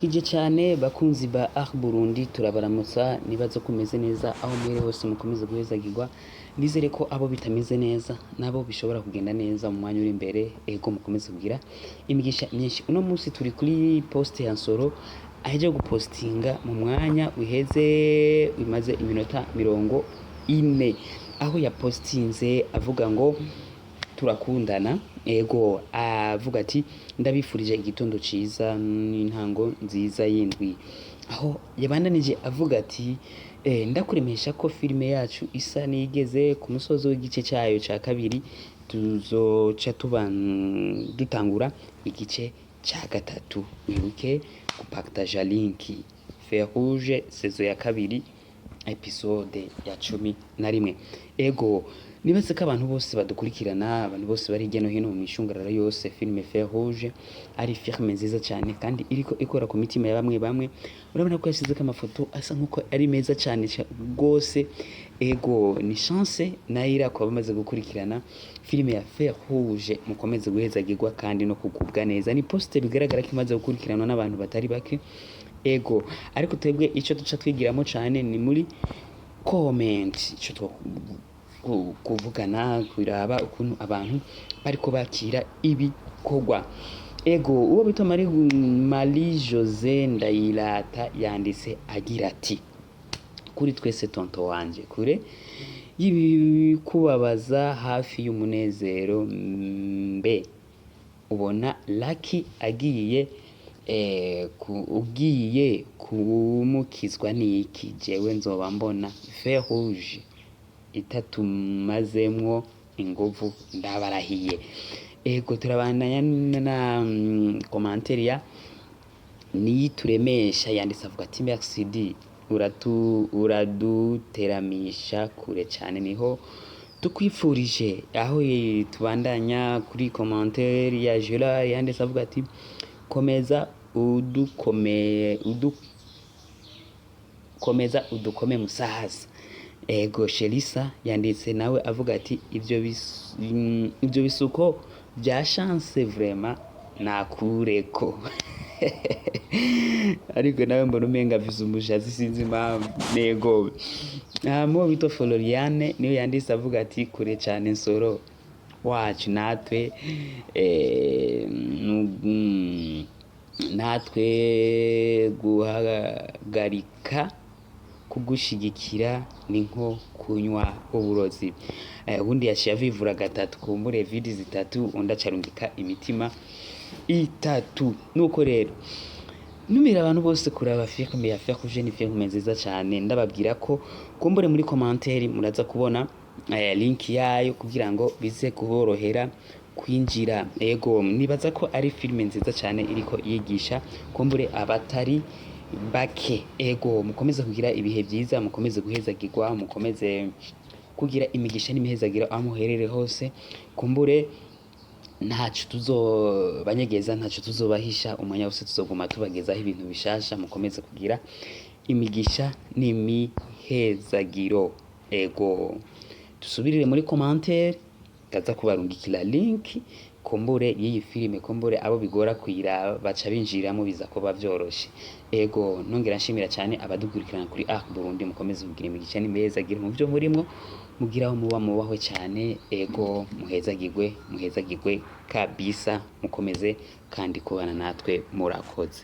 Kije cyane bakunzi ba Art Burundi turabaramutsa nibazo kumeze neza aho mwere hose mukomeze guhezagirwa nizere ko abo bitameze neza nabo bishobora kugenda neza mu mwanya uri imbere ego mukomeze kugira imigisha myinshi. Uno munsi turi kuri poste ya Nsoro aheje gupostinga mu mwanya uheze bimaze iminota 40 aho yapostinze avuga ngo turakundana ego avuga ati ndabifurije igitondo ciza n'intango nziza yindwi aho yabandanije avuga ati ndakuremesha ko filime yacu isa nigeze ku musozo w'igice cyayo ca kabiri tuzoca dutangura igice ca gatatu wibuke gupartager linki Fer Rouge saison ya kabiri episode ya 11 ego nibaze ko abantu bose badukurikirana abantu bose bari hirya no hino mu mishungarara yose filime Fer Rouge ari filime nziza cyane kandi iriko ikora ku mitima ya bamwe urabona ko yashize amafoto asa nkuko ari meza cyane gose ego ni chance naira ko bamaze gukurikirana filime ya Fer Rouge mukomeze guhezagirwa kandi no kugubwa neza ni poste bigaragara ko imaze gukurikiranwa n'abantu batari bake ego ariko twebwe ico duca twigiramo cyane ni muri comment ico kuvugana kwiraba ukuntu abantu bariko bakira ibikorwa ego uwo bita Marie Jose Ndayirata yanditse agira ati kuri twese tonto wanje kure kubabaza hafi y'umunezero mbe ubona Lucky agiye ugiye kumukizwa niki jewe nzoba mbona Fer Rouge itatumazemwo ingovu ndabarahiye ego turabandanya na commentaire ya niyituremesha yanditse avuga ati merci D uraduteramisha kure cyane niho tukwifurije aho tubandanya kuri commentaire ya Jula yanditse avuga ati komeza udukome musahaza ego Shelisa yanditse nawe avuga ati ibyo bisuko bya chance vraiment nakureko ariko nawe mbona umenga vizumujazi sinzi nego mo bito Floriane niyo yanditse avuga ati kure cyane Nsoro wacu natwe guhagarika kugushigikira ni nko kunywa uburozi ubundi yaciye avivura gatatu kumbure vidi zitatu undacarungika imitima itatu nuko rero numira abantu bose kuraba filime ya Fer Rouge ni filime nziza cyane ndababwira ko kumbure muri commentaire muraza kubona link yayo kugira ngo bize kuborohera kwinjira ego nibaza ko ari filime nziza cyane iriko yigisha kumbure abatari bake ego mukomeze kugira ibihe byiza mukomeze guhezagirwa mukomeze kugira imigisha n'imihezagiro aho muherere hose kumbure ntacu tuzobanyegeza ntacu tuzobahisha umwanya wose tuzoguma tubagezaho ibintu bishasha mukomeze kugira imigisha n'imihezagiro ego tusubirire muri commentaire kaza kubarungikira link kumbure y'iyi filime kumbure abo bigora kwira baca binjiramo biza ko bavyoroshe ego nongera nshimira cyane abadukurikirana kuri Art Burundi mukomeze kugira imigisha n'imihezagiro mu byo murimo mugiraho mubahwe cyane ego muhezagirwe kabisa mukomeze kandi kubana natwe murakoze.